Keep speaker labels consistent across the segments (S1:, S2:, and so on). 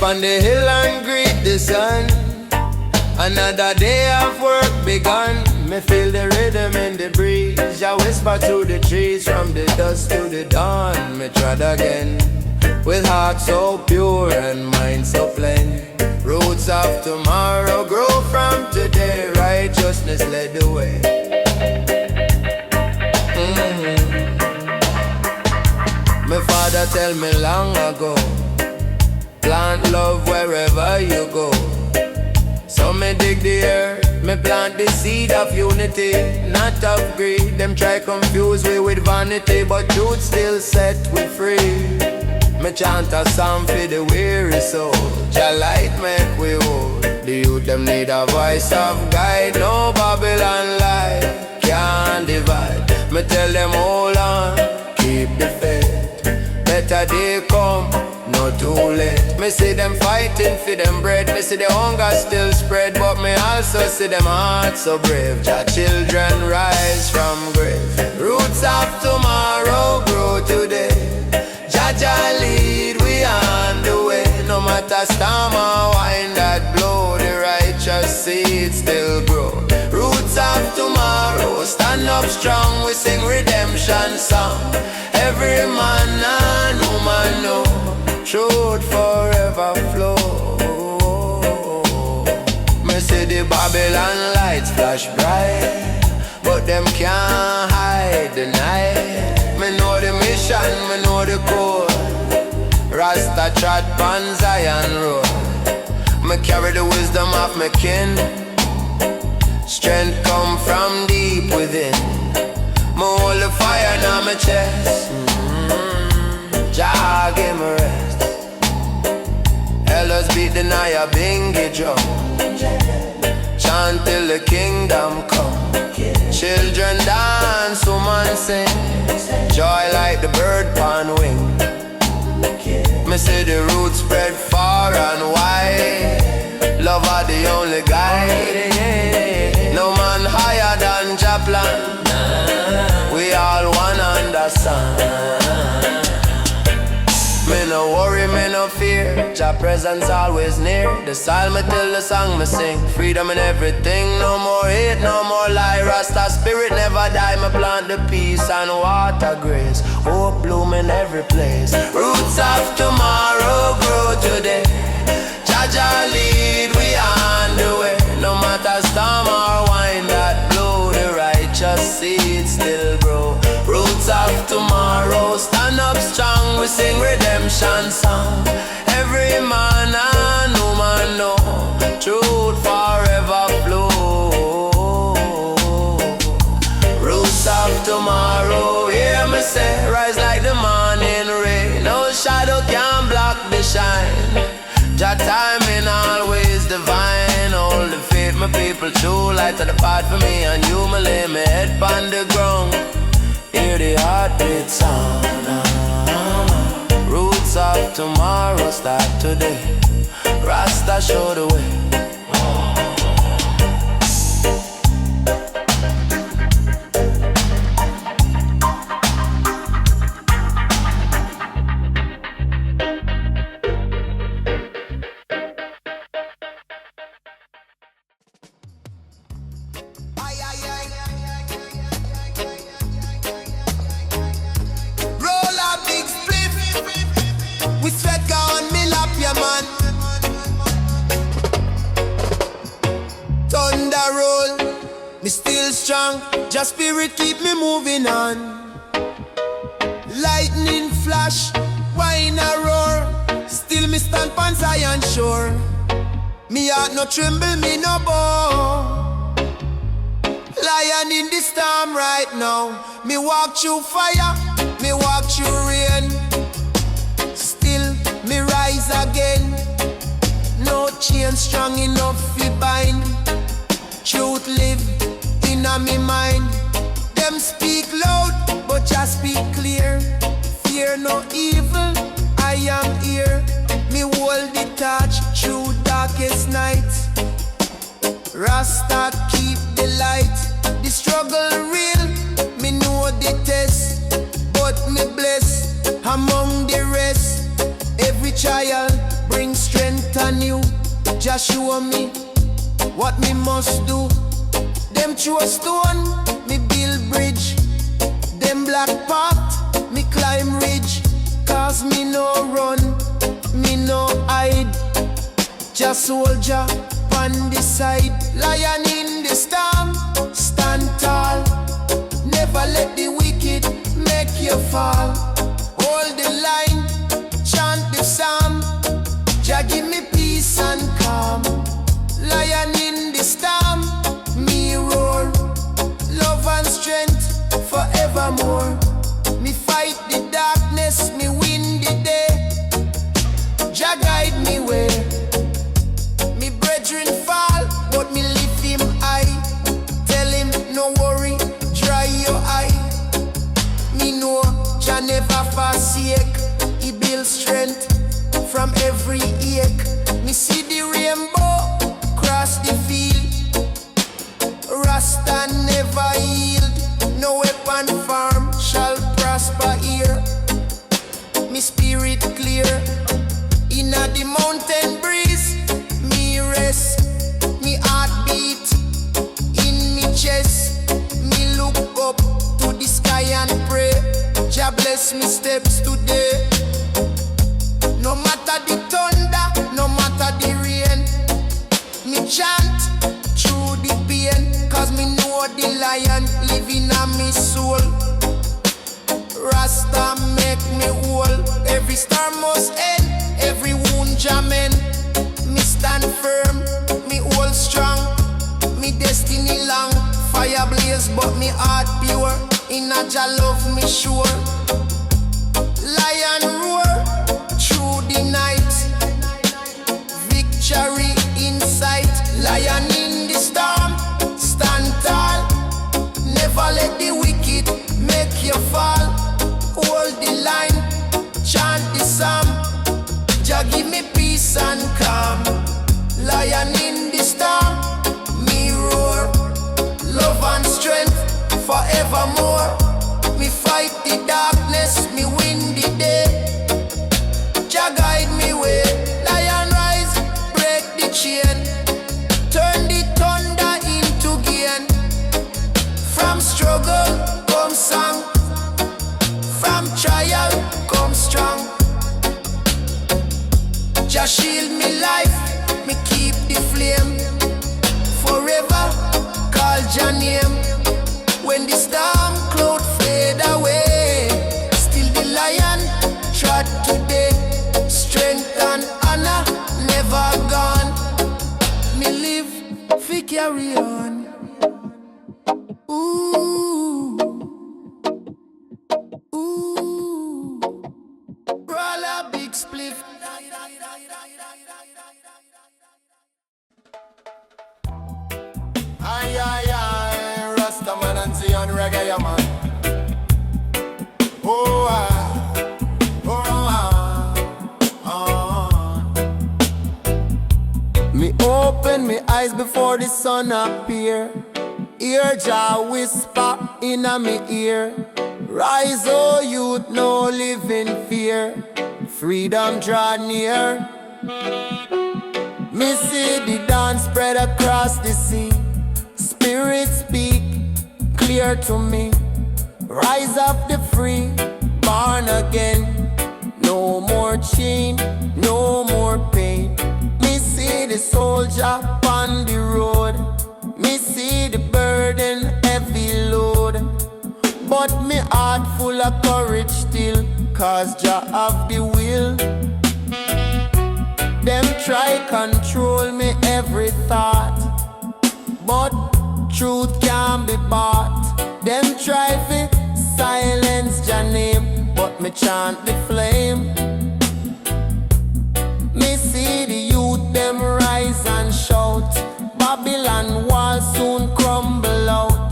S1: On the hill and greet the sun. Another day of work begun. Me feel the rhythm in the breeze. I whisper to the trees from the dusk to the dawn. Me trod again with heart so pure and mind so plain. Roots of tomorrow grow from today. Righteousness led the way. My father tell me long ago, plant love wherever you go. So me dig the earth, me plant the seed of unity, not of greed. Them try confuse we with vanity, but truth still set we free. Me chant a song for the weary soul. Jah light make we hold. The youth them need a voice of guide. No Babylon life can't divide. Me tell them hold on, keep the faith. Better day come, not too late. Me see them fighting for them bread. Me see the hunger still spread, but me also see them hearts so brave. Jah children rise from grave. Roots of tomorrow grow today. Jah lead we on the way. No matter storm or wind that blow, the righteous seed still grow. Roots of tomorrow stand up strong. We sing redemption song. Every man and woman know truth forever flow. Me see the Babylon lights flash bright, but them can't hide the night. Me know the mission, me know the code. Rasta trot pan Zion road. Me carry the wisdom of my kin. Strength come from deep within. Me hold the fire in my chest. Jah give me rest. Elders beat the Naya bingy drum. Chant till the kingdom come. Children dance, woman sing. Joy like the bird pan wing. Me see the roots spread far and wide. Love are the only guide. No man higher than Jah plan. We all one under sun. Me no worry, me no fear. Jah presence always near. The psalm me tell, the song me sing. Freedom in everything, no more hate, no more lie. Rasta spirit never die. Me plant the peace and water grace. Hope bloom in every place. Roots of tomorrow grow today. Jah lead we on the way. No matter storm or wind that blow, the righteous seed still grow. Roots of tomorrow stand up strong. We sing redemption song. Every man and woman know truth forever flow. Roots of tomorrow, hear me say, rise like the morning rain. No shadow can block the shine. Jah timing always divine. Hold the faith, my people, true light of the path for me and you. Me lay my head on the ground. Hear the heartbeat sound. Roots of tomorrow start today. Rasta show the way.
S2: Me still strong, just spirit keep me moving on. Lightning flash, wine a roar. Still me stand on Zion shore. Me heart no tremble, me no bow. Lion in the storm right now. Me walk through fire, me walk through rain. Still me rise again. No chain strong enough to bind. Truth live in inna me mind. Them speak loud, but just speak clear. Fear no evil, I am here. Me hold the torch through darkest night. Rasta keep the light. The struggle real, me know the test, but me blessed among the rest. Every trial brings strength anew. Just show me what me must do. Them throw stone, me build bridge. Them black path, me climb ridge. Cause me no run, me no hide. Just soldier on the side. Lion in the storm, stand tall. Never let the wicked make you fall. Hold the line, chant the psalm. Jah give me peace and calm. Lion in the storm, me roar. Love and strength forevermore. Me fight the darkness, me win the day. Jah guide me where me brethren fall, but me lift him high. Tell him no worry, dry your eye. Me know Jah never forsake. He builds strength from every ache. Me see the rainbow cross the field. Rasta never yield. No weapon form shall prosper here. Me spirit clear. Inna the mountain breeze, me rest. Me heart beat in me chest. Me look up to the sky and pray. Jah bless me steps today. No matter the thunder, no matter the rain, me chant through the pain. Cause me know the lion living on me soul. Rasta make me whole. Every star must end, every wound jamming. Me stand firm, me hold strong. Me destiny long, fire blaze but me heart pure. Inna Jah love me sure. Lion roar through the night. Victory in sight. Lion in the storm, stand tall. Never let the wicked make you fall. Hold the line, chant the psalm. Jah give me peace and calm. Lion in the storm, me roar. Love and strength forevermore. Me fight the darkness, me win the day. Jah guide me way. Lion rise, break the chain. Turn the thunder into gain. From struggle come song. From trial come strong. Jah shield me life, me keep the flame. Forever call Jah name. When the storm cloud fade away, still the lion trot today. Strength and honor never gone. Me live, fi carry on. Ooh, ooh. Roll a big spliff.
S1: Aye, aye, aye, Rasta man and see on reggae, yeah, man. Oh, ah, Me open me eyes before the sun appear. Hear Jah whisper in a me ear. Rise, oh youth, no live in fear. Freedom draw near. Me see the dawn spread across the sea. Spirit speak clear to me. Rise up the free, born again. No more chain, no more pain. Me see the soldier on the road. Me see the burden heavy load. But me heart full of courage still. Cause Jah have the will. Them try control me every thought, but truth can't be bought. Them try fi silence Jah name, but me chant the flame. Me see the youth them rise and shout. Babylon wall soon crumble out.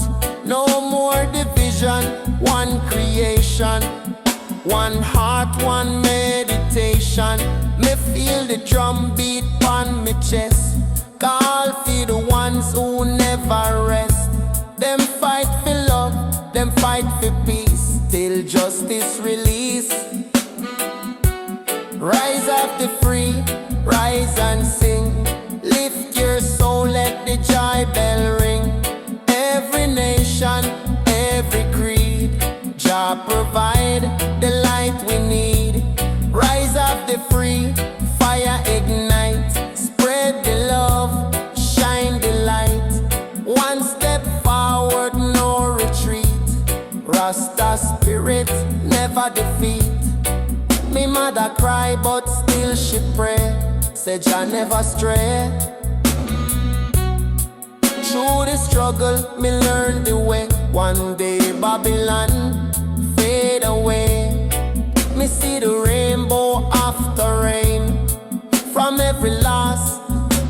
S2: one heart, one meditation. Me feel the drum beat on me chest. Call for the ones who never rest. Them fight for love, them fight for peace, till justice release. Rise up the free, rise and sing. Lift your soul, let the joy bell ring. Every nation, every creed, Jah provide the light we need. Rise up the free, fire ignite. Spread the love, shine the light. One step forward, no retreat. Rasta spirit, never defeat. Me mother cry, but still she pray. Said Jah never stray. Through the struggle, me learn the way. One day Babylon fade away. Me see the rainbow after rain. From every loss,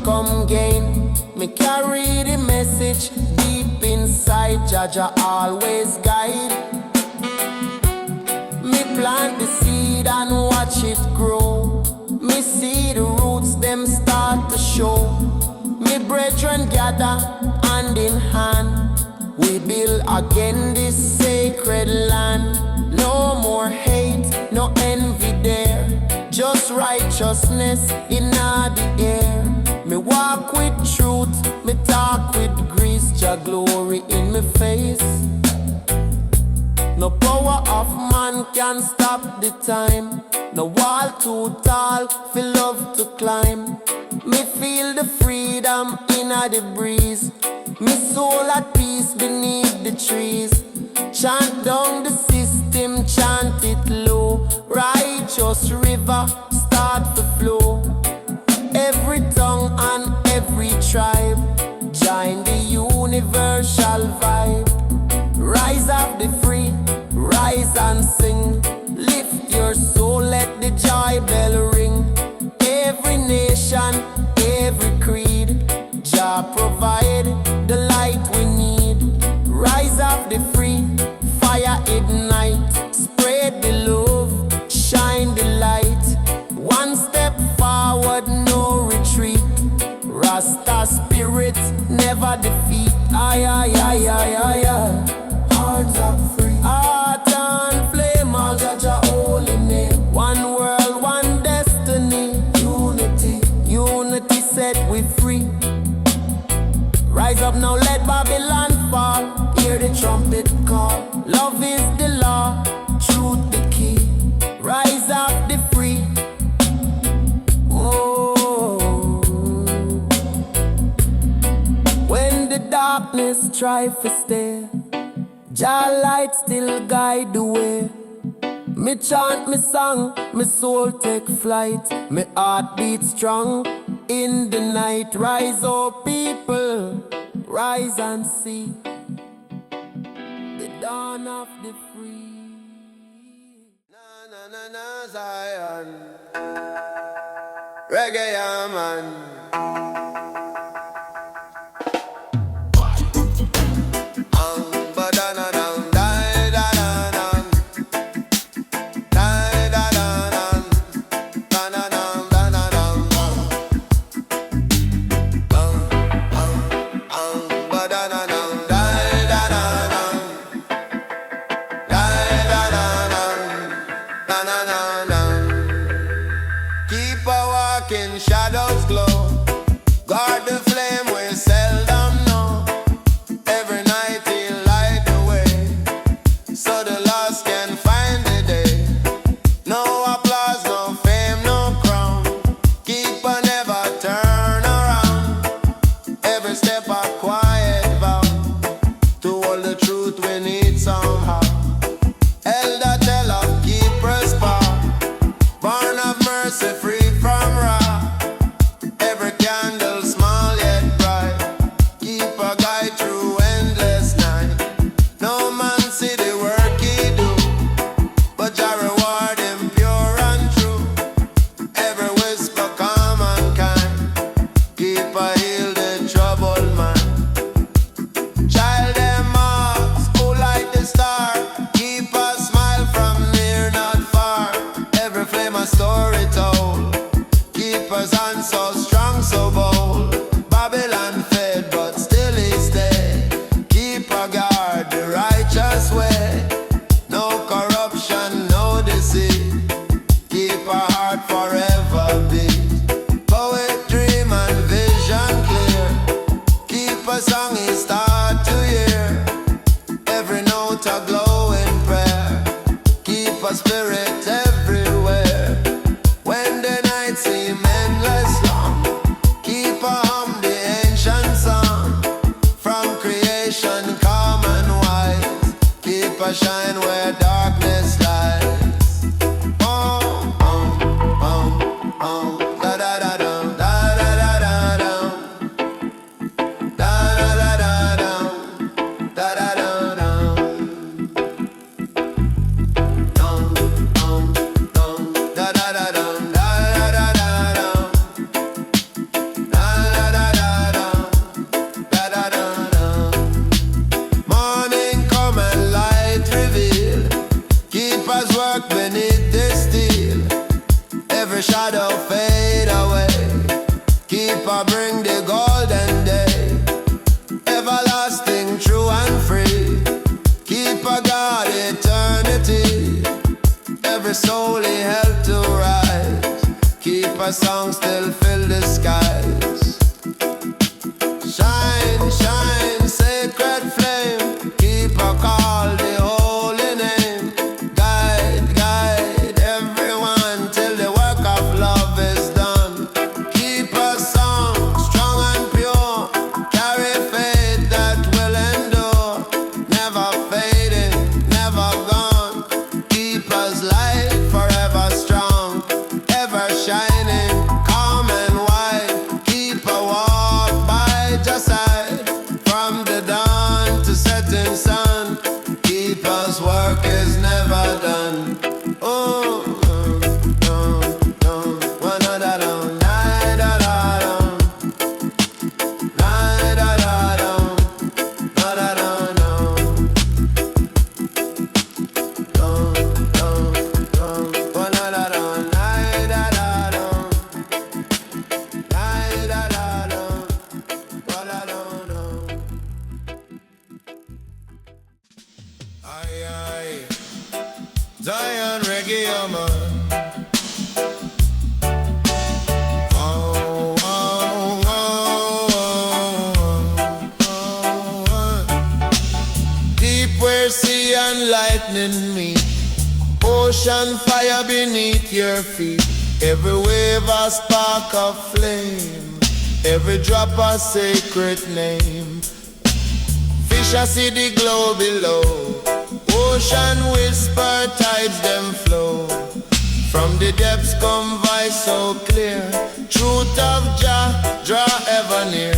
S2: come gain. Me carry the message deep inside. Jah always guide. Me plant the seed and watch it grow. Me see the roots, them start to show. Me brethren gather hand in hand. We build again this sacred land. No more hate, no envy there. Just righteousness in the air. Me walk with truth, me talk with grace. Jah glory in me face. No power of man can stop the time. No wall too tall for love to climb. Me feel the freedom in the breeze. Me soul at peace beneath the trees. Chant down the system, chant it low. Righteous river start to flow. Every tongue and every tribe join the universal vibe. Rise up the free, rise and sing. Lift your soul, let the joy bell ring. Every nation, every creed, Jah provide the light we need. Rise up the free, fire ignite. Spread the love, shine the light. One step forward, no retreat. Rasta spirit, never defeat. Aye, aye, aye, aye, aye, aye. Hearts are free, heart and flame, all Jah holy name. One world, one destiny. Unity, unity set we free. Rise up now, let Babylon fall. Hear the trumpet call. Love is the law, truth the key. Rise up the free. Oh, when the darkness try to stay, Jah light still guide the way. Me chant me song, me soul take flight. Me heart beat strong in the night. Rise up people, rise and see the dawn of the free.
S1: Na na na na Zion, Reggae yeah, man. Keep a walking, shadows glow.
S2: shine where darkness lies. Da da da dum, da da da da dum, da da da da dum, da da da dum, dum dum, da da da dum, da da da da dum, da da da da dum, da da da dum. Morning come and light reveal, keepers work beneath the steel. Every shadow fade away, keeper bring the golden day. Everlasting, true and free, keeper God eternity. Every soul he helped to rise, keeper song still fill the skies. Shine, shine, sacred flame, keeper call the holy name. Guide, guide everyone till the work of love is done. Keep a song strong and pure, carry faith that will endure. Never fading, never gone. Keep us light forever strong, ever shining, calm and wide. Keep a walk by your side, from the dawn to setting sun. Keep us work is never done. Oh, one da da dum, da da da dum, da da da dum, da da da dum, one da da dum, da da da dum, da da da dum, da da da dum. Aye, aye, Zion Reggae, yeah, man. Oh, oh, oh, oh. Deep where sea and lightning meet, ocean fire beneath your feet. Every wave a spark of flame, every drop a sacred name. Fish I see the glow below, ocean whisper, tides them flow. From the depths come voice so clear, truth of Jah draw ever near.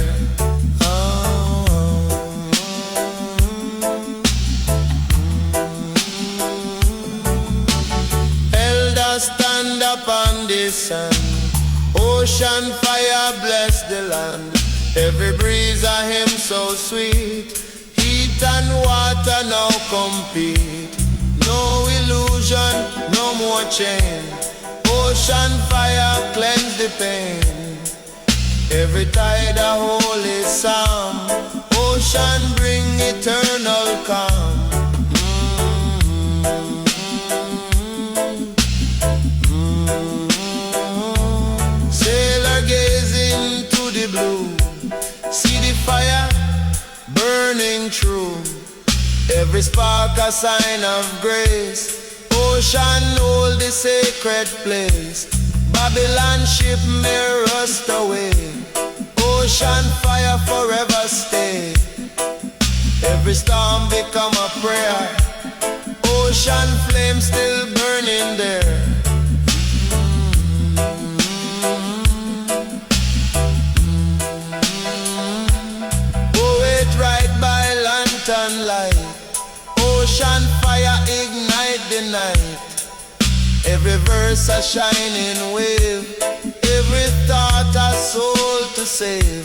S2: Elders stand up on the sand, ocean fire bless the land. Every breeze a hymn so sweet, heat and water now compete. No illusion, no more chain, ocean fire cleanse the pain. Every tide a holy psalm, ocean bring eternal calm. Sailor gaze into the blue, see the fire burning true. Every spark a sign of grace, ocean hold the sacred place. Babylon ship may rust away, ocean fire forever stay. Every storm become a prayer, ocean flame still burning there. Poet write by lantern light, ocean fire ignite the night. Every verse a shining wave, every thought a soul to save.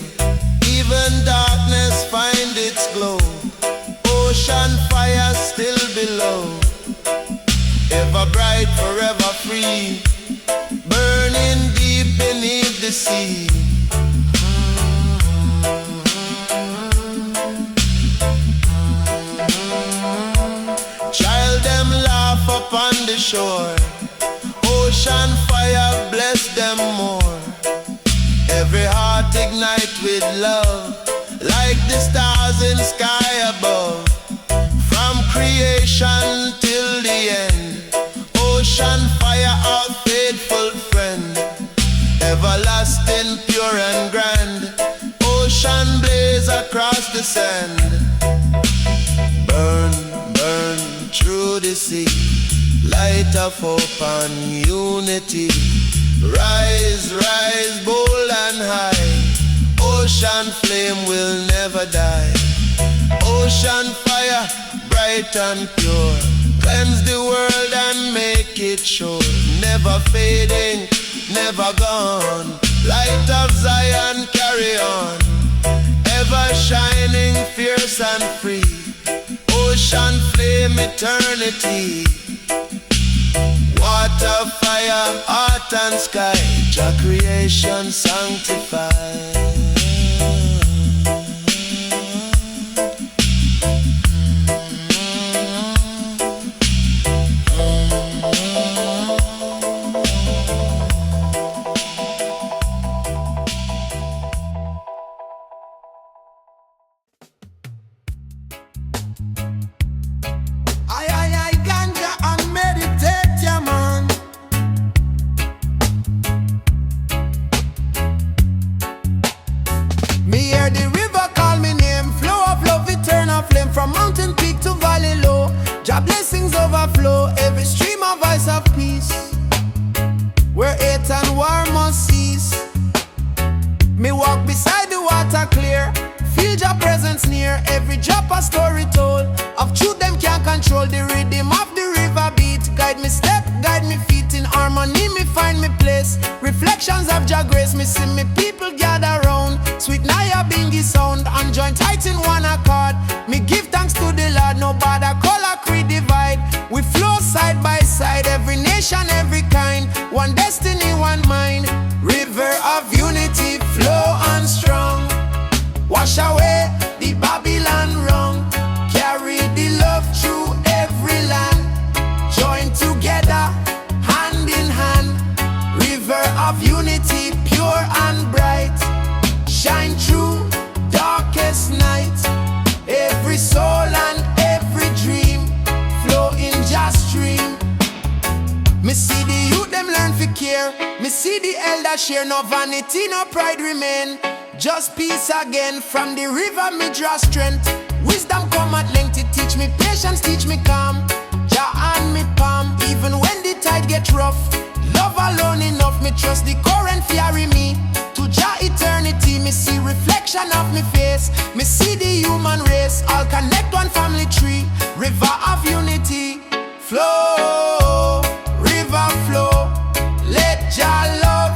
S2: Even darkness find its glow, ocean fire still below. Ever bright, forever free, burning deep beneath the sea. Child them laugh upon the shore, ocean fire bless them more. Every heart ignite with love, like the stars in sky above. From creation till the end, ocean fire our faithful friend. Everlasting, pure and grand, ocean blaze across the sand. Burn, burn, true of hope and unity. Rise, rise, bold and high. Ocean flame will never die. Ocean fire, bright and pure. Cleanse the world and make it sure. Never fading, never gone. Light of Zion, carry on. Ever shining, fierce and free. Ocean flame, eternity. Water, fire, earth and sky. Your creation sanctified.
S3: Every stream a voice of peace, where hate and war must cease. Me walk beside the water clear, feel your presence near. Every drop a story told, of truth them can't control. The rhythm of the river beat, guide me step, guide me feet. In harmony me find me place, reflections of your grace. Me see me people gather round, sweet Naya Bingy sound, and join tight in one accord. Me give thanks to the Lord, no bother color creed divide. We flow side by side, every nation, every kind. One destiny, one mind. River of unity, flow on strong. Wash away the Babylon wrong. Carry the love through every land. Join together, hand in hand. River of unity, pure and bright. Shine through darkest night. Every soul and every dream flow in just stream. Me see the youth them learn for care. Me see the elder share. No vanity, no pride remain. Just peace again. From the river me draw strength. Wisdom come at length. It teach me patience, teach me calm. Jah and me palm. Even when the tide get rough, love alone enough. Me trust the current carry me to Jah eternity. Me see reflection of me face. Me see the human race. All connect one family tree. River of unity, flow, river flow. Let Jah love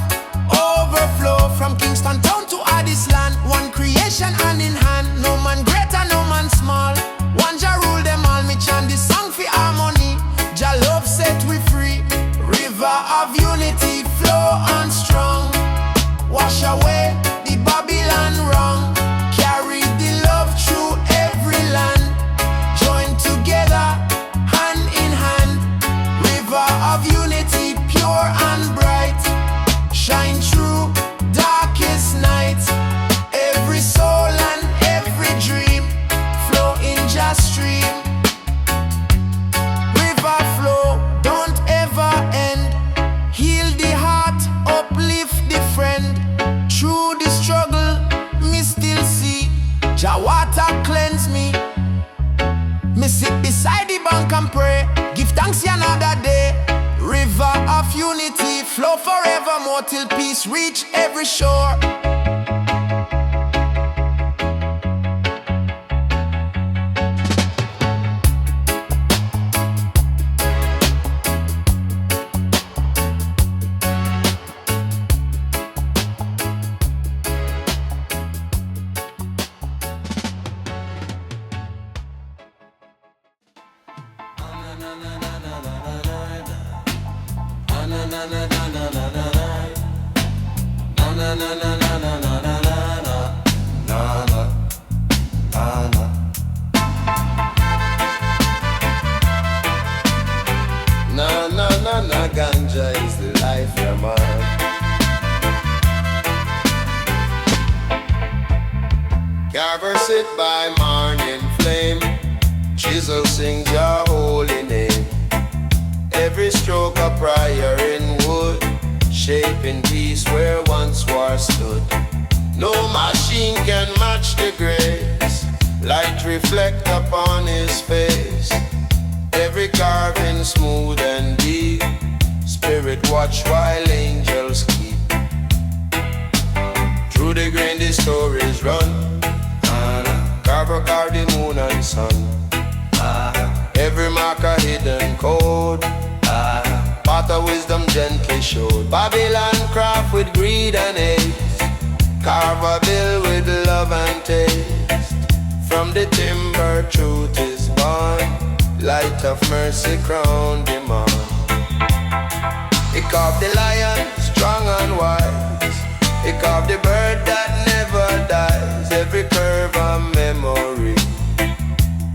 S3: overflow. From Kingston town to Addis land, one creation hand in hand. No man greater, no man small. One Jah rule them all. Me chant this song for harmony. Jah love set we free. River of unity, flow on strong. Wash away the Babylon wrong. Carry the love through every land. Join together, hand in hand. River of unity, pure and bright. Shine through darkest night. Every soul and every dream flow in just stream. River flow, don't ever end. Heal the heart, uplift the friend. Through the struggle, me still see Jah water cleanse me. Me sit beside the bank and pray. Give thanks another day. River of unity, flow forevermore till peace reach every shore.
S2: Ganja is the life, yeah man. Carver sit by morning flame. Chisel sings your holy name. Every stroke a prayer in wood, shaping peace where once war stood. No machine can match the grace. Light reflect upon his face.
S1: Every carving smooth and deep. Spirit watch while angels keep. Through the grain the stories run. Carver carve the moon and sun. Every mark a hidden code. Path of wisdom gently showed. Babylon craft with greed and hate. Carver build with love and taste. From the timber truth is born. Light of mercy crowned him on. He carved the lion strong and wise. He carved the bird that never dies. Every curve a memory,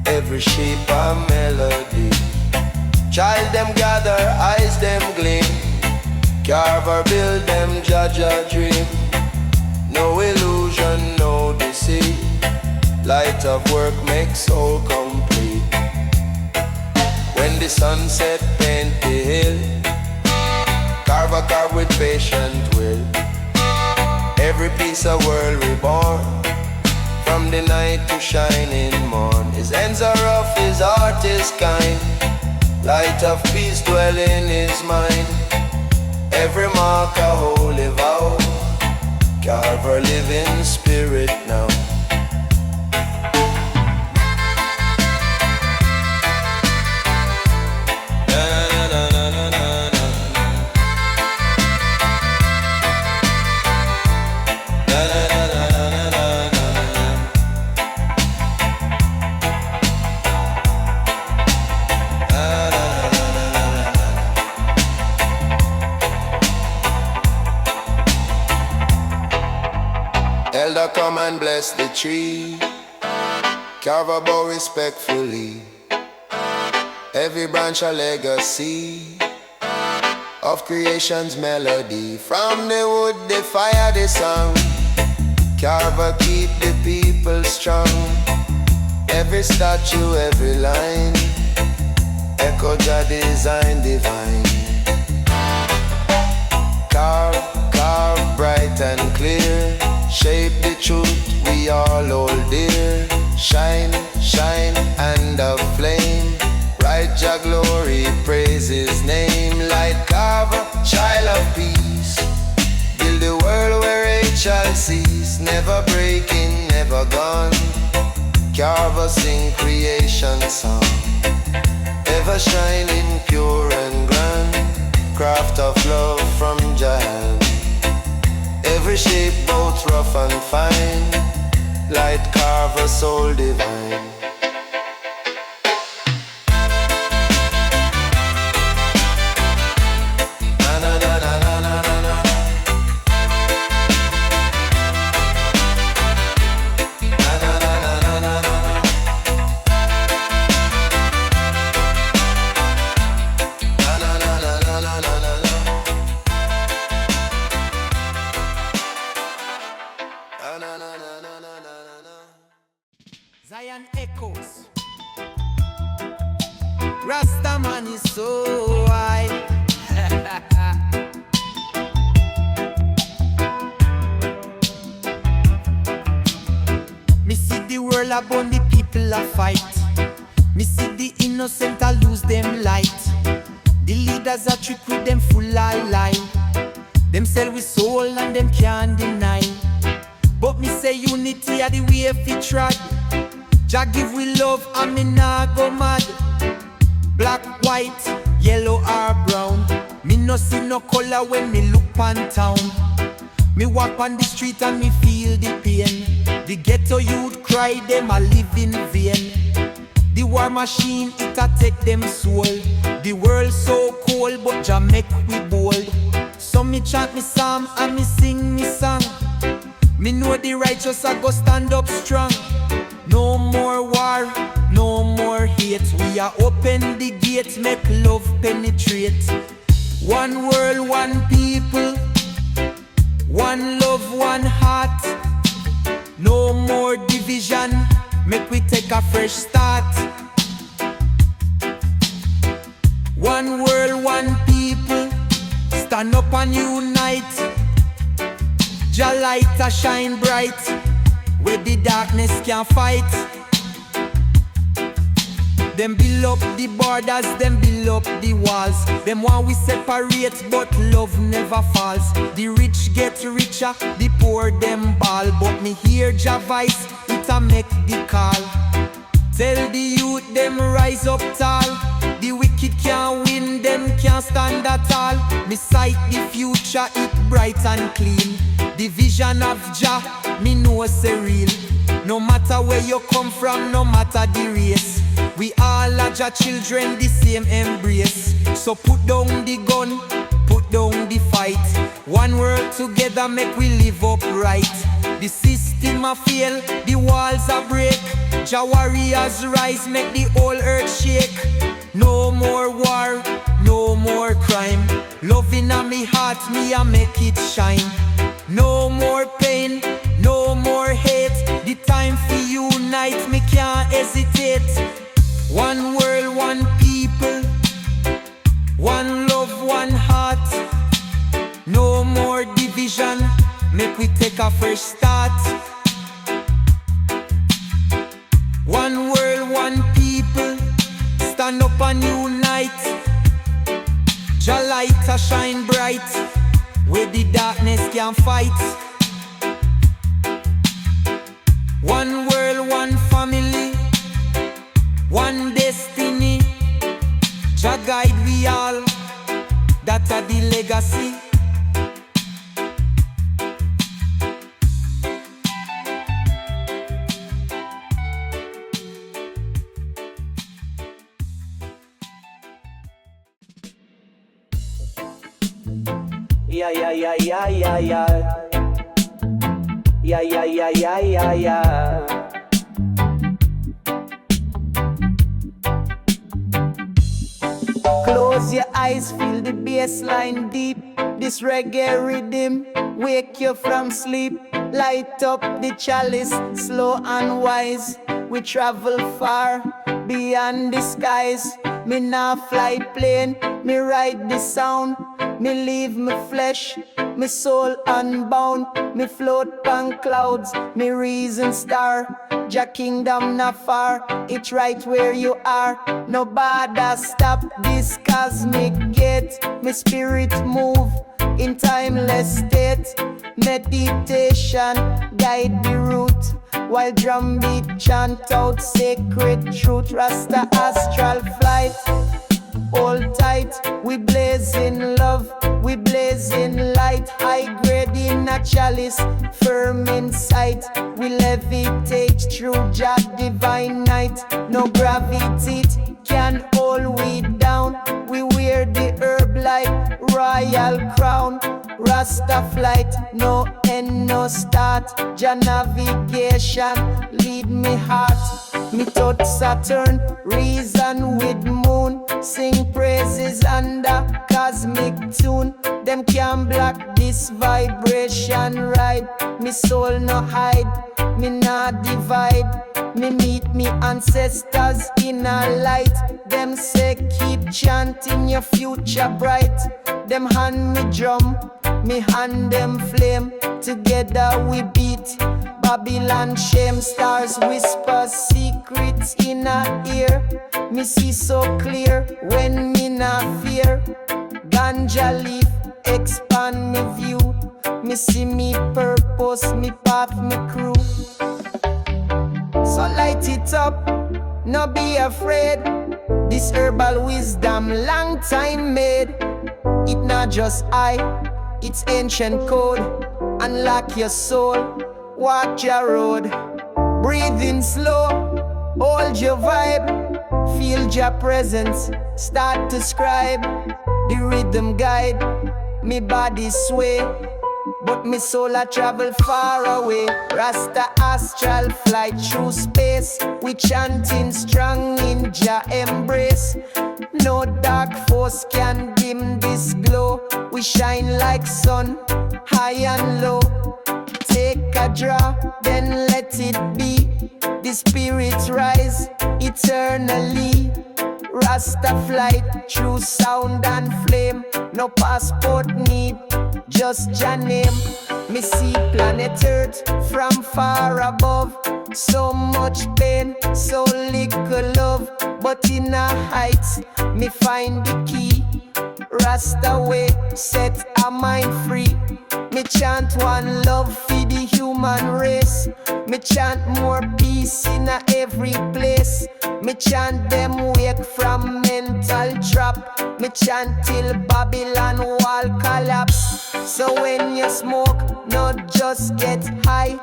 S1: every shape a melody. Child them gather, eyes them gleam. Carver build them, judge a dream. No illusion, no deceit. Light of work makes soul complete. When the sunset paint the hill, Carver carve with patient will. Every piece of world reborn. From the night to shining morn. His hands are rough, his heart is kind. Light of peace dwell in his mind. Every mark a holy vow. Carver live in spirit now. Elder come and bless the tree. Carver bow respectfully. Every branch a legacy of creation's melody. From the wood, the fire, the song. Carver keep the people strong. Every statue, every line, echo Jah design divine. Carve, carve bright and clear. Shape the truth we all hold dear. Shine, shine, and a flame. Write Jah glory, praise his name. Light Carver, child of peace. Build the world where hate shall cease. Never breaking, never gone. Carver sing creation song. Ever shining pure and grand. Craft of love from Jah hand. Every shape both rough and fine. Light Carver soul divine.
S3: Zion echoes. Rasta man is so high. Me see the world upon the people a fight. Me see the innocent a lose them light. The leaders a trick with them full of lie. Them sell with soul and them can't deny. But me say unity are the way if it trod. Jah give we love and me nah go mad. Black, white, yellow or brown. Me no see no color when me look pan town. Me walk on the street and me feel the pain. The ghetto youth cry them a live in vain. The war machine it a take them soul. The world so cold but Jah make we bold. So me chant me psalm and me sing me song. Me know the righteous a go stand up strong. No more war, no more hate. We are open the gate, make love penetrate. One world, one people. One love, one heart. No more division, make we take a fresh start. One world, one people. Stand up and unite. Jah light a shine bright, where the darkness can't fight. Them build up the borders, them build up the walls. Them want we separate, but love never falls. The rich get richer, the poor them ball. But me hear Jah voice, it a make the call. Tell the youth them rise up tall. The wicked can't win, them can't stand at all. Me sight the future, it bright and clean. The vision of Jah, me know say real. No matter where you come from, no matter the race, we all are Jah children, the same embrace. So put down the gun, put down the fight. One world together make we live upright. The system a fail, the walls a break. Jah warriors rise, make the whole earth shake. No more war, no more crime. Love inna me heart, me a make it shine. No more pain, no more hate. The time for unite, me can't hesitate. One world, one people, one love, one heart. No more division, make we take a fresh start. One world, one people, stand up and unite. Jah light a shine bright, where the darkness can't fight. One world, one family, one destiny. Jah guide we all, that's the legacy.
S4: Yeah, yeah, yeah, yeah, yeah, yeah. Yeah, yeah, yeah, yeah, yeah, yeah. Close your eyes, feel the bass line deep. This reggae rhythm wake you from sleep. Light up the chalice, slow and wise. We travel far beyond the skies. Me nah fly plane, me ride the sound. Me leave me flesh, me soul unbound. Me float on clouds, me reason star. Jah kingdom not far, it's right where you are. Nobody stop this cosmic gate. Me spirit move in timeless state. Meditation guide the route, while drum beat chant out sacred truth. Rasta astral flight, hold tight, we blazing love, we blazing light. High grade in a chalice, firm in sight. We levitate through Jah divine night. No gravity can hold we down. We wear the herb like royal crown. Rasta flight, no end, no start. Jah navigation, lead me heart. Me touch Saturn, reason with moon. Sing praises under cosmic tune. Them can't block this vibration ride. Me soul no hide, me not divide. Me meet me ancestors in a light. Them say keep chanting your future bright. Them hand me drum, me hand them flame. Together we beat Babylon shame. Stars whisper secrets in her ear. Me see so clear when me not fear. Ganja leaf expand me view. Me see me purpose, me path, me crew. So light it up, no be afraid. This herbal wisdom long time made. It not just I, it's ancient code. Unlock your soul, walk your road. Breathe in slow, hold your vibe. Feel your presence, start to scribe. The rhythm guide, me body sway, but me soul a travel far away. Rasta astral fly through space. We chanting strong in Jah embrace. No dark force can dim this glow. We shine like sun, high and low. Take a draw, then let it be. The spirits rise eternally. Rasta flight through sound and flame. No passport need, just Jah name. Me see planet Earth from far above. So much pain, so little love. but in a heights, me find the key. Rasta way, set a mind free. Me chant one love for the human race. Me chant more peace in a every place. Me chant them wake from mental trap. Me chant till Babylon wall collapse. So when you smoke, not just get high.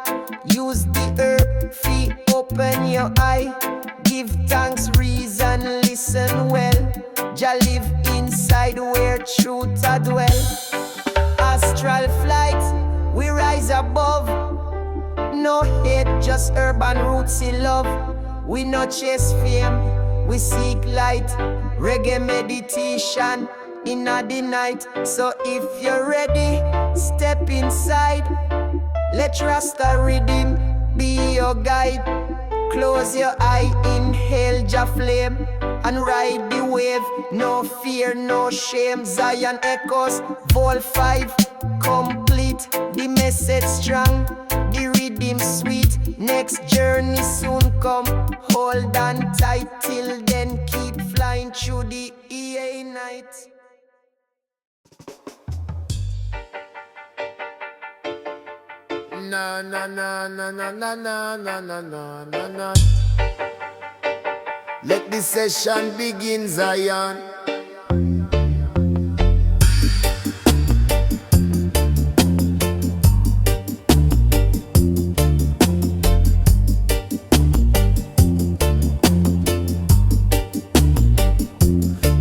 S4: Use the herb, fee open your eye. Give thanks, reason, listen well. Jah live inside where truth a dwell. Astral flight, we rise above. No hate, just urban roots in love. We no chase fame, we seek light. Reggae meditation in the night. So if you're ready, step inside. Let Rasta rhythm be your guide. Close your eye, inhale Jah flame, and ride the wave. No fear, no shame. Zion echoes, vol 5 complete. The message strong, the rhythm sweet. Next journey soon come. Hold on tight till then. Keep flying through the EA night.
S2: Na na na na na na na na na na na na. Let the session begin, Zion.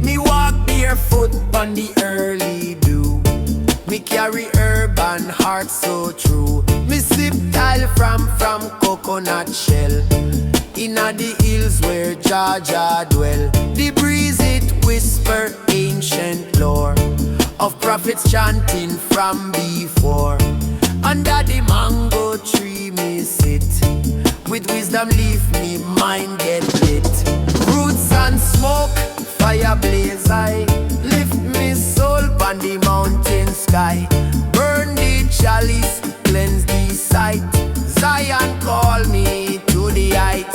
S2: Me walk barefoot on the early dew. Me carry urban heart so true. Me sip tile from coconut shell. Inna the hills where Jah dwell. The breeze it whisper ancient lore of prophets chanting from before. Under the mango tree me sit. With wisdom leave me mind get lit. Roots and smoke, fire blaze high. Lift me soul on the mountain sky. Burn the chalice, cleanse the sight. Zion call me to the heights.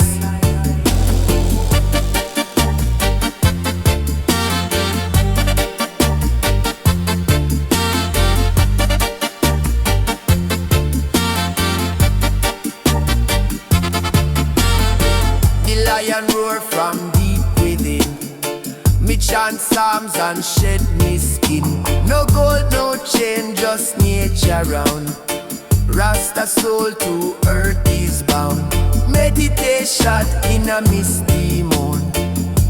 S2: The lion roar from deep within. Me chant psalms and shed me skin. No gold, no chain, just nature round. Rasta soul to earth is bound. Meditation in a misty moon.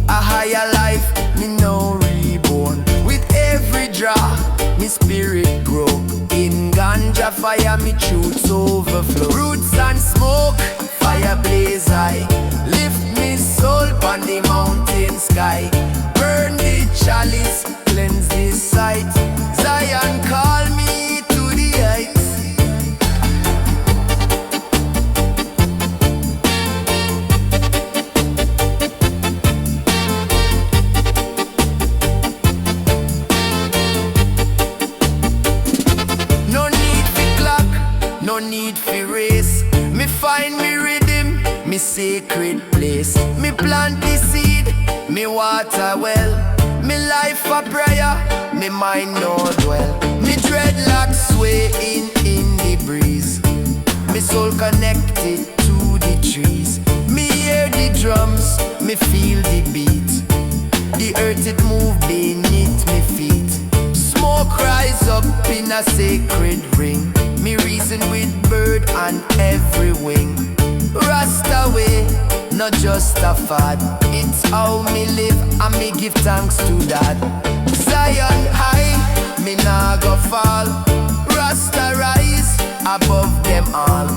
S2: A higher life, me no reborn. With every draw, me spirit grow. In ganja fire, me truths overflow. Roots and smoke, fire blaze high. Lift me soul on the mountain sky. Burn the chalice, cleanse the sight. Zion call me to the heights. No need for clock, no need for race. Me find me rhythm, me sacred place. Me plant the seed, me water well. Me life a prayer, me mind no dwell. Me dreadlocks sway in the breeze. Me soul connected to the trees. Me hear the drums, me feel the beat. The earth it move beneath me feet. Smoke rise up in a sacred ring. Me reason with bird and every wing. Rasta way, not just a fad. It's how me live and me give thanks to that. Zion high, me nah go fall. Rasta rise above them all.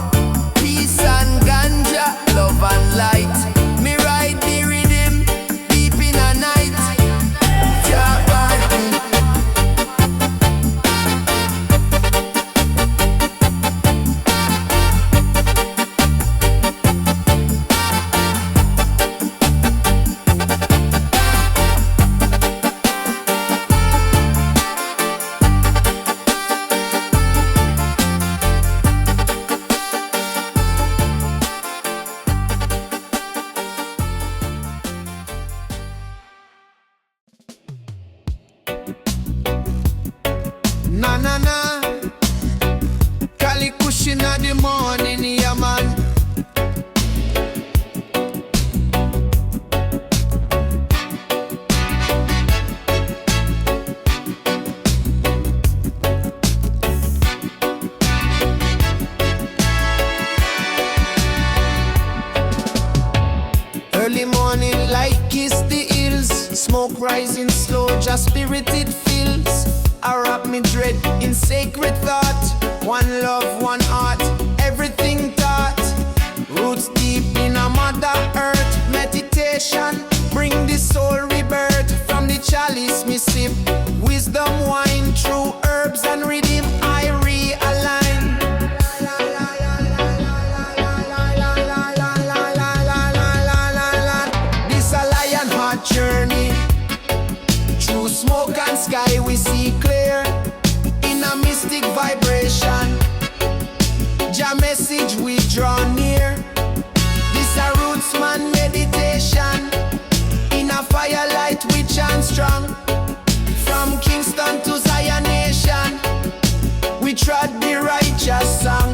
S2: Peace and ganja, love and light. Me ride the rhythm deep in a night.
S3: na na. Cali cushion at the morning, yeah man. Early morning light kiss the hills, smoke rising slow, just spirit it fills. I wrap me dread in sacred thought. One love, one heart, everything taught. Roots deep in a mother earth. Meditation bring the soul rebirth. From the chalice me sip wisdom wine. Through herbs and rhythm I realign. This a lion heart journey. Through smoke and sky we see clear. In a mystic vibration, Jah message we draw near. This a roots man meditation. In a firelight we chant strong. From Kingston to Zion Nation, we trod the righteous song.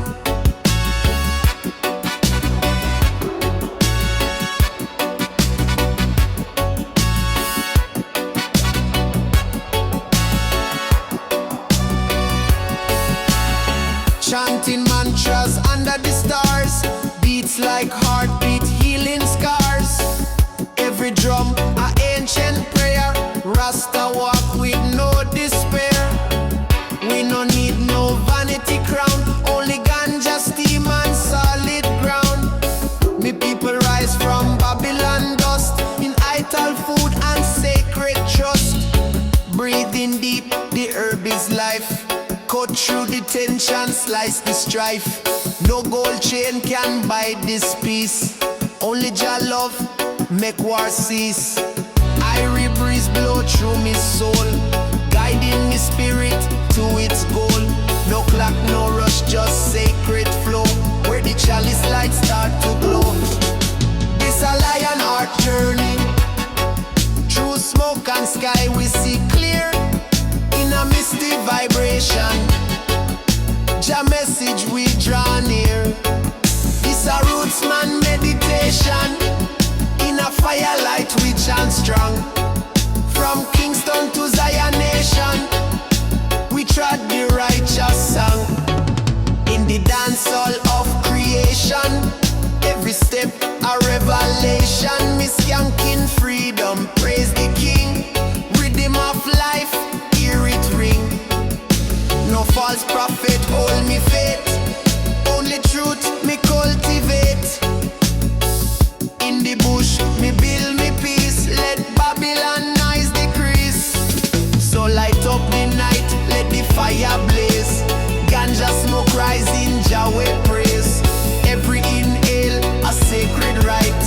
S3: Chanting mantras under the stars. Beats like heartbeat, healing scars. Every drum a ancient prayer. Rasta walk with no despair. We no need no vanity crown. Only ganja, steam and solid ground. Me people rise from Babylon dust. In ital food and sacred trust. Breathing deep, the herb is life. Cut through the tension, slice the strife. No gold chain can buy this peace. Only Jah love make war cease. Irie breeze blow through me soul, guiding me spirit to its goal. No clock, no rush, just sacred flow. Where the chalice lights start to glow. This a lion heart journey. Through smoke and sky we see clear. In a misty vibration, Jah message we draw near. This a roots man meditation. In a firelight we chant strong. From Kingston to Zion Nation, we trod the righteous song. In the dance hall of creation, every step a revelation. Me skanking freedom, praise the King. Rhythm of life, hear it ring. No false prophet, hold me faith. Only truth me cultivate. In the bush, me build me peace. Let Babylon noise decrease. So light up the night, let the fire blaze. Ganja smoke rising, Jah we praise. Every inhale, a sacred rite.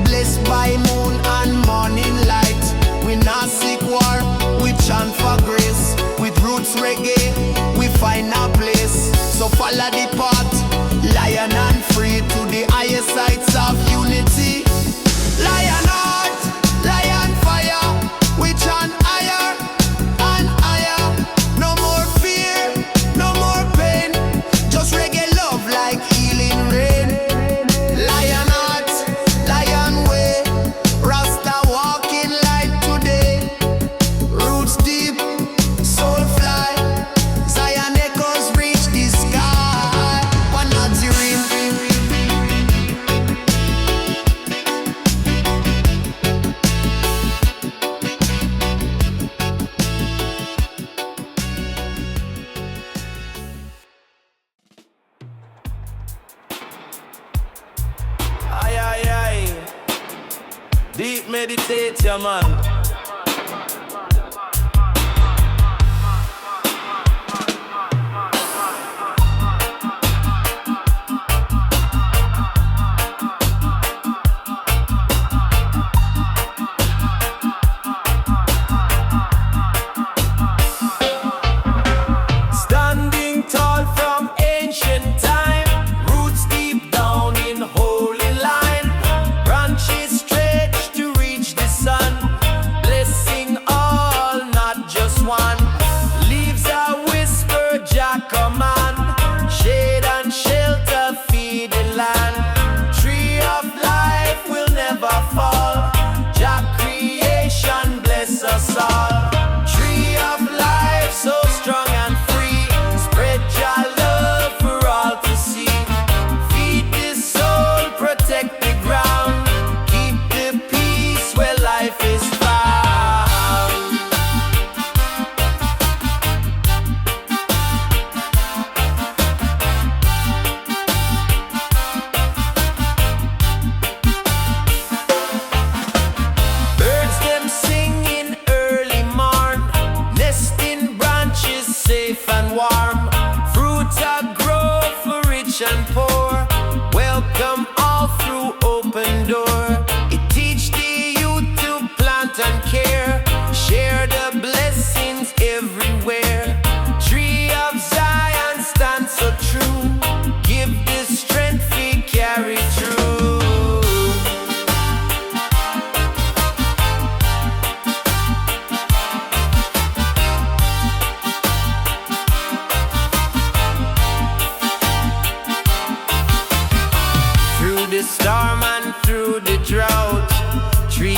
S3: Blessed by moon and morning light. We not seek war, we chant for grace. With roots reggae, we find our place. So follow the path, lion and free. To the highest heights of unity. Lion heart, lion fire. We chant higher and higher. No more fear, no more pain. Just reggae love like healing rain. Lion heart, lion way. Rasta walking light today. Roots deep, soul fly. Zion echoes reach the sky. One Nazarene.
S1: Aye, aye, aye. Deep meditation, man. Standing tall from ancient time, roots deep down in holy line, branches stretch to reach the sun.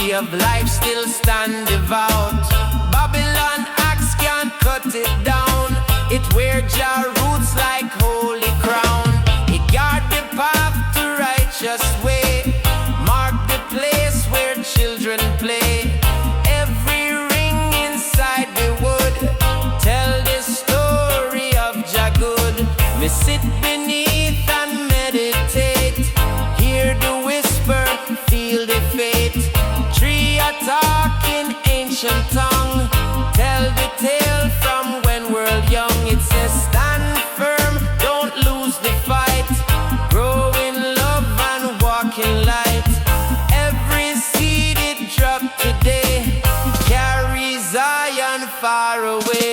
S1: tree of life still stand devout. Babylon axe can't cut it down. It wear Jah roots like holy crown. It guard the path to righteous way. Mark the place where children play. Every ring inside the wood tell the story of Jah good. Me sit beneath and meditate. Hear the whisper, feel the fate. Tree a talk in ancient tongue. Tell the tale from when we're young. It says stand firm, don't lose the fight. Grow in love and walk in light. Every seed it dropped today carries Zion far away.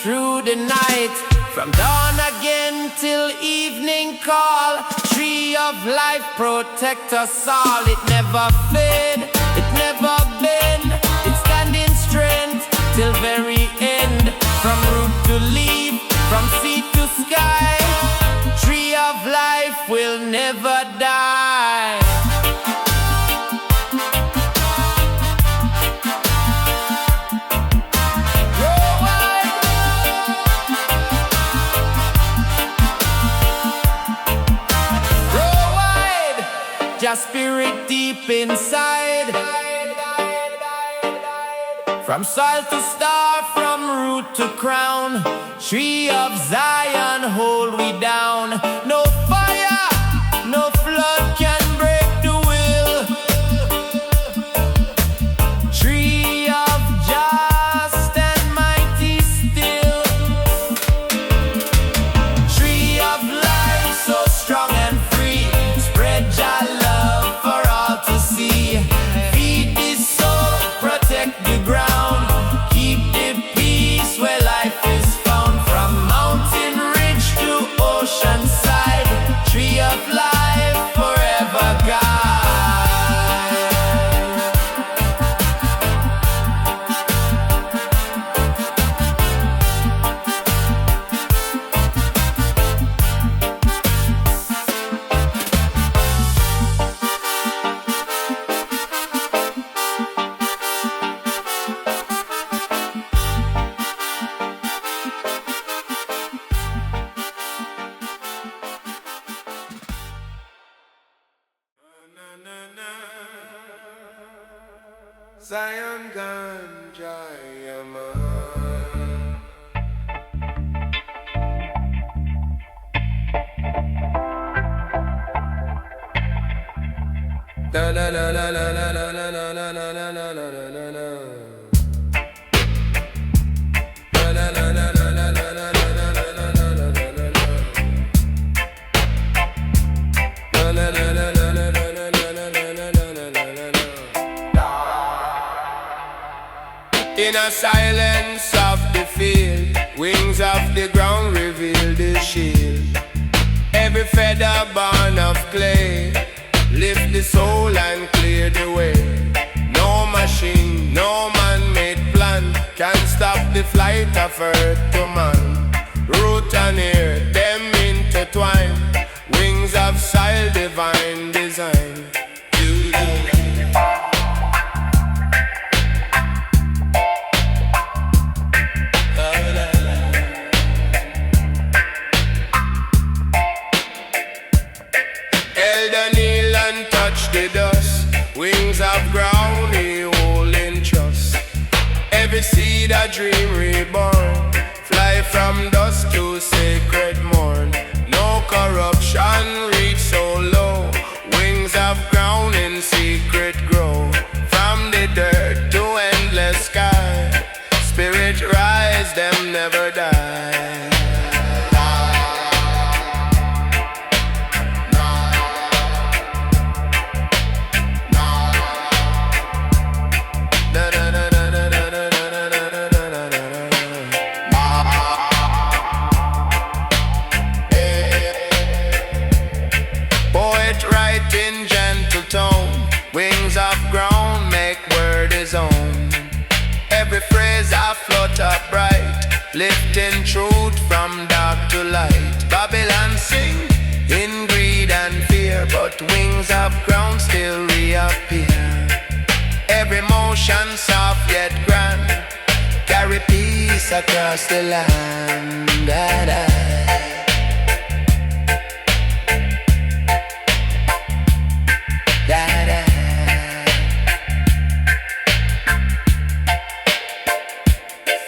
S1: Through the night, from dawn again till evening call. Tree of life protect us all. It never fade, it never bend. It stand in strength till very end. From root to leaf, from sea to sky. Tree of life will never die. Just spirit deep inside. From soil to star, from root to crown. Tree of Zion hold we down. No fire, no flood can break the will. Tree of just and mighty still. Tree of life so strong and free. Spread Jah love for all to see. Feed the soul, protect the ground. Keep the peace where life is found. From mountain ridge to ocean side. Tree of life forever guide.
S2: Zion Ganja, yeah, man. Da da da da da da da da da da da da da da da da. Da da da da da da da da da da da da da da. Da da da da da da da. In a silence of the field, wings of the ground reveal the shield. Every feather born of clay, lift the soul and clear the way. No machine, no man-made plan can stop the flight of earth to man. Root and air, them intertwine. Wings of soil, divine design. The dust, wings of ground, he hold in trust. Every seed a dream reborn, fly from dusk to sacred morn. No corruption reach so low, wings of ground in secret grow. From the dirt to endless sky, spirit rise, them never die. Da da da da da da da da da da.
S1: write in gentle tone. Wings of ground make word his own. Every phrase I flutter bright, lifting truth from dark to light. Babylon sing in greed and fear, but wings of ground still reappear. Every motion soft yet grand, carry peace across the land.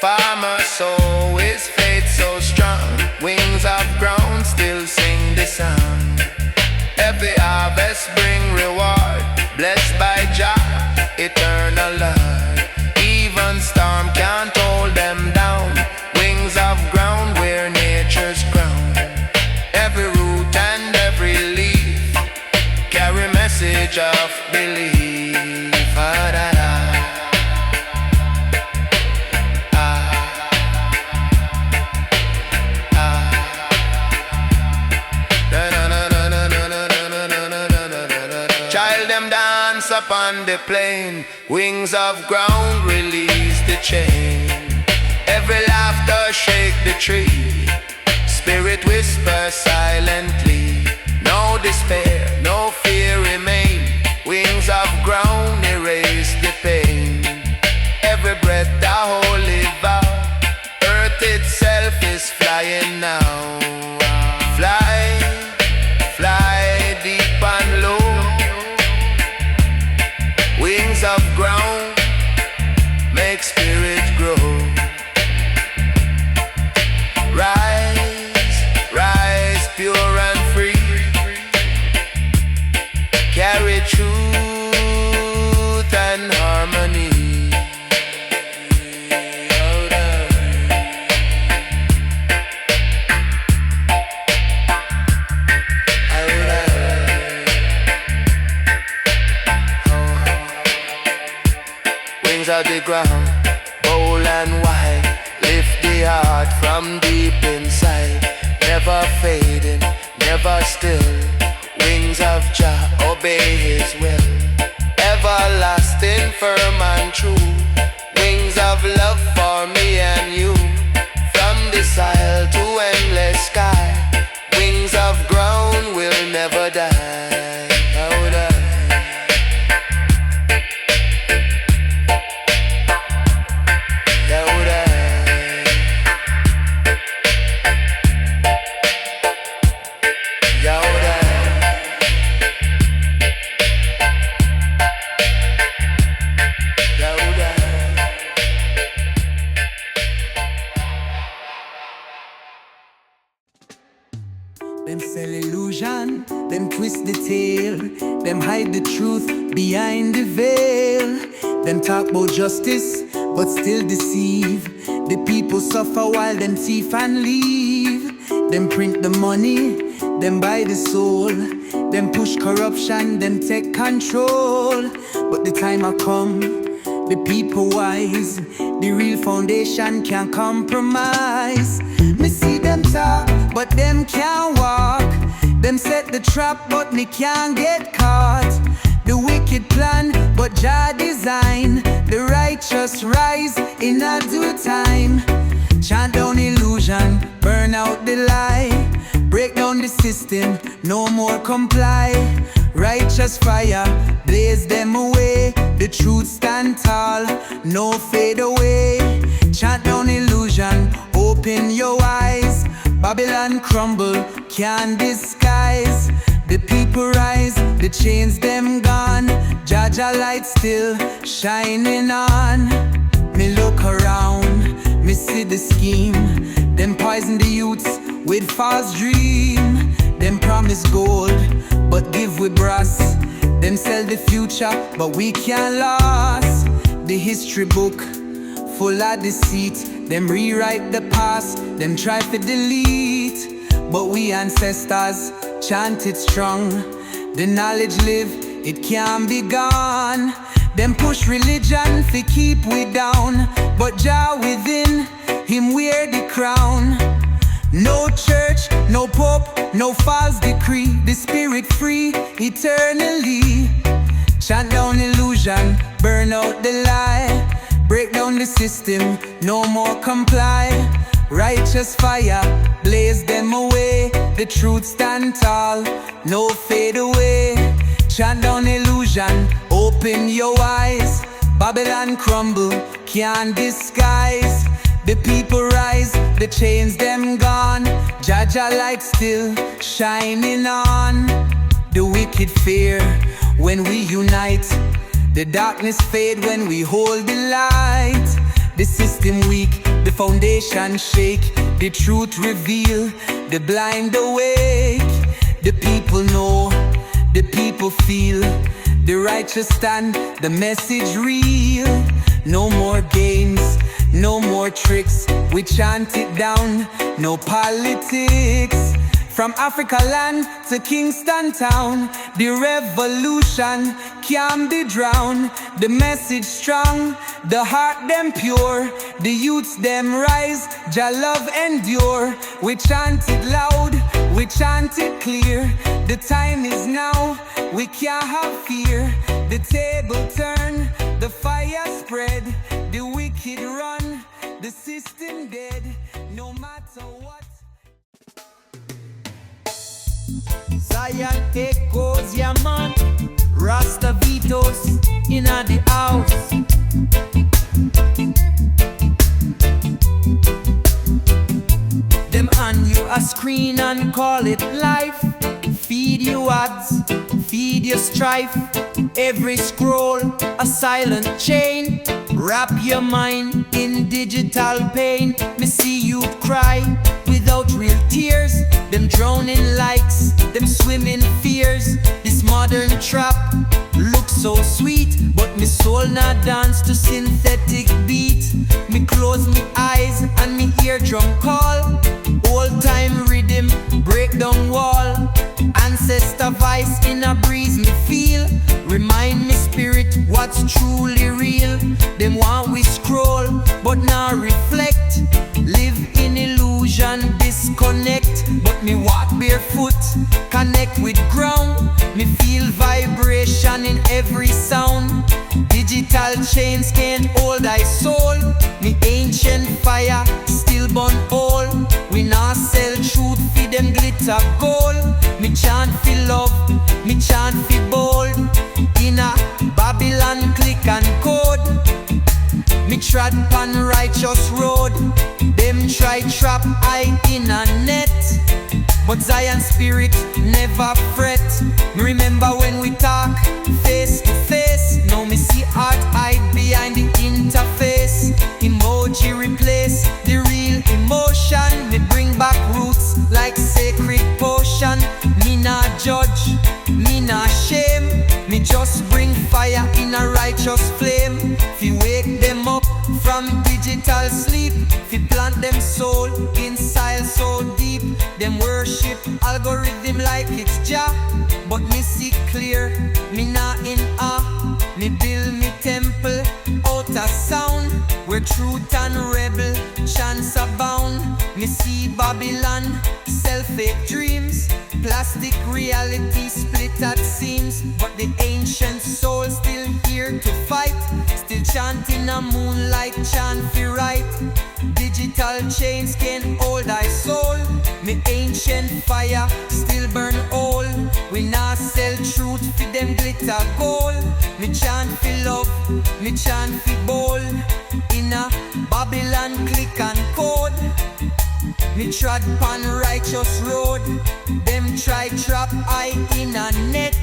S1: Farmer soul, his faith so strong. Wings of ground still sing the song. Every harvest bring reward, blessed by Jah, eternal Lord. Even storm can't hold them down. Wings of ground where nature's crown. Every root and every leaf carry message of belief. Upon the plain, wings of ground release the chain. Every laughter shake the tree, spirit whisper silently. No despair, no fear remain. Wings of ground erase the pain. Every breath a holy vow, earth itself is flying now. Fly, fly deep and low. Wings of ground make spirit grow. Rise, rise pure and free. Carry truth and harmony. Of the ground, bold and wide, lift the heart from deep inside. Never fading, never still. Wings of Jah, obey his will. Everlasting, firm and true. Wings of love for me and you. From this isle to endless sky, wings of ground will never die.
S3: Them sell illusion, them twist the tale, them hide the truth behind the veil. Them talk about justice, but still deceive. The people suffer while them thief and leave. Them print the money, them buy the soul. Them push corruption, them take control. But the time will come, the people wise. The real foundation can't compromise. Me see them talk, but them can't walk. Them set the trap, but me can't get caught. The wicked plan, but Jah design. The righteous rise in a due time. Chant down illusion, burn out the lie. Break down the system, no more comply. Righteous fire, blaze them away. The truth stand tall, no fade away. Chant down illusion, open your eyes. Babylon crumble, can't disguise. The people rise, the chains them gone. Jah light still shining on. Me look around, me see the scheme. Them poison the youths with false dream. Them promise gold, but give with brass. Them sell the future, but we can't lose. The history book, full of deceit. Them rewrite the past, them try to delete. But we ancestors chant it strong. The knowledge live, it can't be gone. Them push religion to keep we down, but Jah within, him wear the crown. No church, no pope, no false decree. The spirit free eternally. Chant down illusion, burn out the lie. Break down the system, no more comply. Righteous fire, blaze them away. The truth stand tall, no fade away. Chant down illusion, open your eyes. Babylon crumble, can't disguise. The people rise, the chains them gone. Jaja light still shining on. The wicked fear when we unite. The darkness fade when we hold the light. The system weak, the foundation shake. The truth reveal, the blind awake. The people know, the people feel. The righteous stand, the message real. No more games, no more tricks. We chant it down, no politics. From Africa land to Kingston town, the revolution can't be drowned. The message strong, the heart them pure. The youths them rise, Jah love endure. We chant it loud, we chant it clear. The time is now, we can't have fear. The table turn, the fire spread. The wicked run, the system dead. No matter what.
S4: Zion echoes, yeah man. RASTA VIBES inna the house. Them hand you a screen and call it life. Feed you ads, feed you strife. Every scroll a silent chain. Wrap your mind in digital pain. Me see you cry without real tears. Them drowning likes, them swimming fears. This modern trap looks so sweet, but me soul not dance to synthetic beat. Me close me eyes and me eardrum call. Old time rhythm break down wall. Ancestor voice in a breeze me feel. Remind me spirit what's truly real. Them want we scroll but now reflect. Live in illusion, disconnect. But me walk barefoot, connect with ground. Me feel vibration in every sound. Digital chains can't hold thy soul. Me ancient fire still burn all. We not sell truth for them glitter gold. Me chant for love, me chant for bold. In a Babylon click and code. Me trod pan righteous road. Them try trap I in a net. But Zion spirit never fret. Me remember when we talk face to face. Now me see art hide behind the interface. Emoji replace the real emotion. Me bring back roots like sacred potion. Me not judge, me not shame. Me just bring fire in a righteous flame. Fi wake them up from digital sleep. Fi plant them soul in soil so deep. Them worship algorithm like it's Jah. But me see clear, me not in awe. Me build me temple out of sound. Where truth and rebel chants abound. Me see Babylon, self-fake dreams. Plastic reality split at seams. But the ancient soul still here to fight. Still chanting a moonlight chant for right. Digital chains can't hold thy soul. Me ancient fire still burn all. We not sell truth for them glitter gold. Me chant for love, me chant for bold. In a Babylon click and code. Me trod pan righteous road. Them try trap I in a net.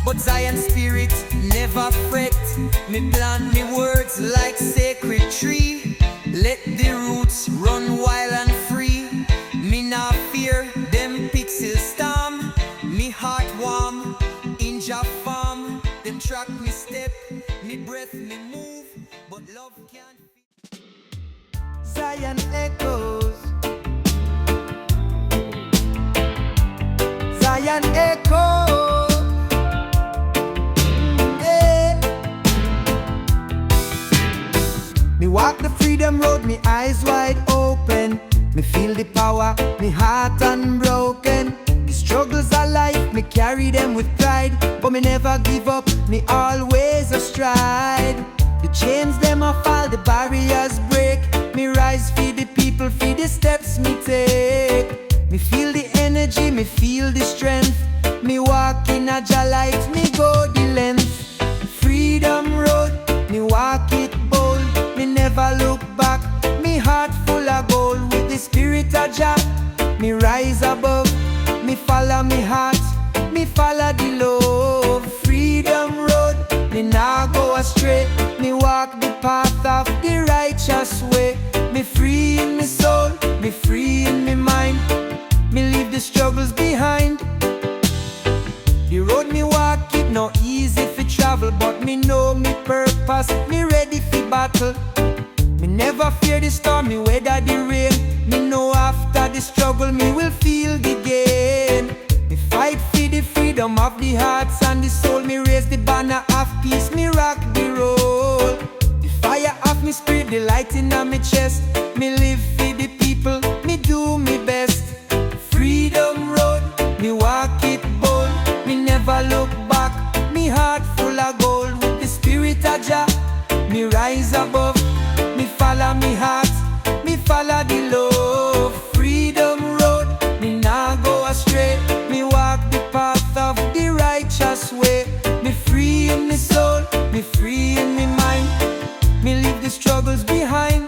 S4: But Zion spirit never fret. Me plant me words like sacred tree. Let the roots run wild and free. Me not fear them pixel storm. Me heart warm in Jah farm. Them track me step, me breath me move. But love can't be. Zion echoes. Zion echoes. Hey. Me walk the freedom road, me eyes wide open. Me feel the power, me heart unbroken. The struggles of life, me carry them with pride. But me never give up, me always a stride. The chains them a fall, the barriers break. Me rise for the people, for the steps me take. Me feel the energy, me feel the strength. Me walk in a Jah light, me go the length. Freedom road, me walk it bold. Me never look back, me heart full of gold. With the spirit of Jah, me rise above. Me follow me heart, me follow the love. Freedom road, me nah go astray. Me walk the path of the righteous way. Me free in me soul, me free in me mind. Me leave the struggles behind. The road me walk it no easy fi travel, but me know me purpose, me ready fi battle. Me never fear the storm, me weather the rain. Me know after the struggle me will feel the gain. Me fight for the freedom of the hearts and the soul. Me raise the banner of peace, me rock the roll. The fire of me spirit, the light in my chest. Me live for the people, me do me best. Freedom road, me walk it bold. Me never look back, me heart full of gold. With the spirit of Jah, me rise above. Me follow me heart, me follow the love. Freedom road, me nah go astray. Me walk the path of the righteous way. Me free in me soul, me free in me mind. Me leave the struggles behind.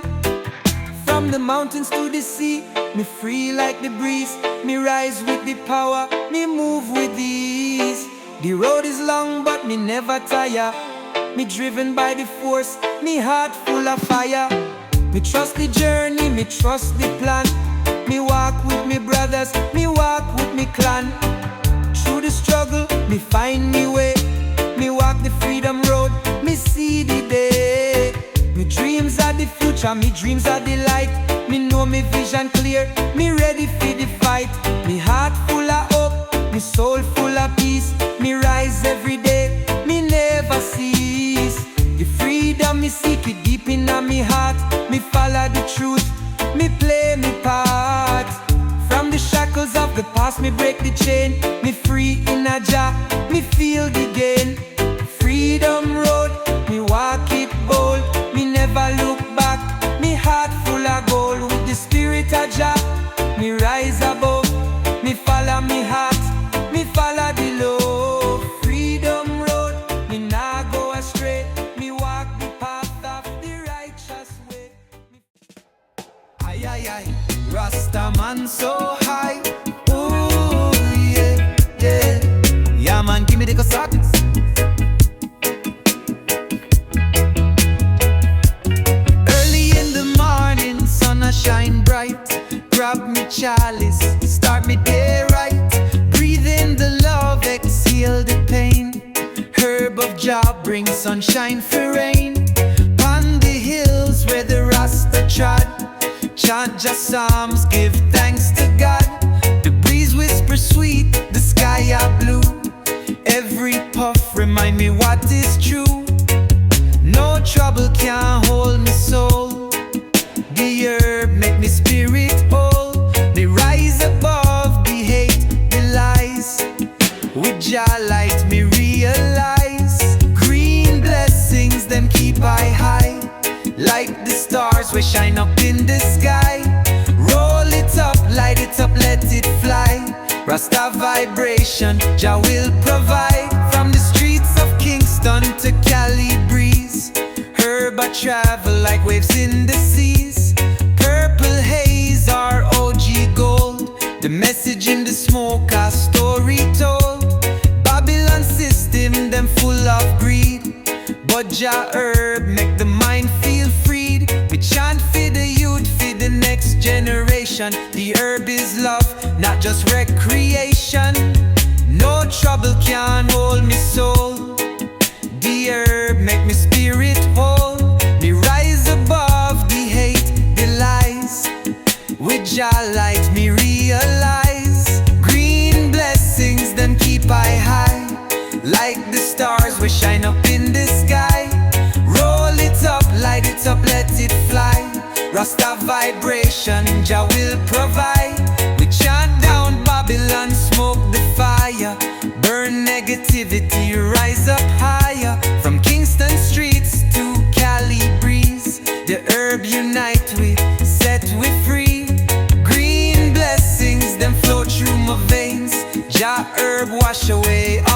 S4: From the mountains to the sea, me free like the breeze. Me rise with the power, me move with ease. The road is long but me never tire. Me driven by the force, me heart full of fire. Me trust the journey, me trust the plan. Me walk with me brothers, me walk with me clan. Through the struggle, me find me way. Me walk the freedom road, me see the day. Me dreams are the future, me dreams are the light. Me know me vision clear, me ready for the fight. Me heart full of hope, me soul full of peace. Me rise every day, me never cease. The freedom me seek it deep in me heart. Me follow the truth, me play me part. From the shackles of the past, me break the chain. Me free in a Jah, me feel the gain. Freedom road, me walk it bold. Me never look back, me heart full of gold. With the spirit of Jah, me rise above. Me follow me heart, me follow the love. Freedom road, me nah go astray. Me walk the path of the righteous way. Ay, ay, ay, Rasta man so high. Ooh, yeah, yeah. Yeah, man, give me the cassettes. Early in the morning, sun a shine bright. Grab me chalice, start me day right. Breathe in the love, exhale the pain. Herb of Jah brings sunshine for rain. On the hills where the Rasta trod, chant Jah psalms, give thanks to God. The breeze whisper sweet, the sky are blue. Every puff remind me what is true. No trouble can hold me soul. The herb make me spirit whole. They rise above the hate, the lies. With Jah light me realize. Green blessings them keep I high. Like the stars we shine up in the sky. Roll it up, light it up, let it fly. Rasta vibration, Jah will provide. From the streets of Kingston to Cali breeze. Herb I travel like waves in the seas. Purple haze, our OG gold. The message in the smoke, our story told. Babylon system, them full of greed. But Jah herb make the mind feel freed. We chant for the youth, for the next generation. The herb is love, not just recreation. No trouble can hold me soul. The herb make me spirit whole. Me rise above the hate, the lies. With Jah light me realize. Green blessings them keep I high. Like the stars we shine up in the sky. Roll it up, light it up, let it fly.
S5: Rasta vibration, Jah will provide. We chant down Babylon, smoke the fire, burn negativity, rise up higher. From Kingston streets to Cali breeze, the herb unite we, set we free. Green blessings, them flow through my veins. Jah herb wash away all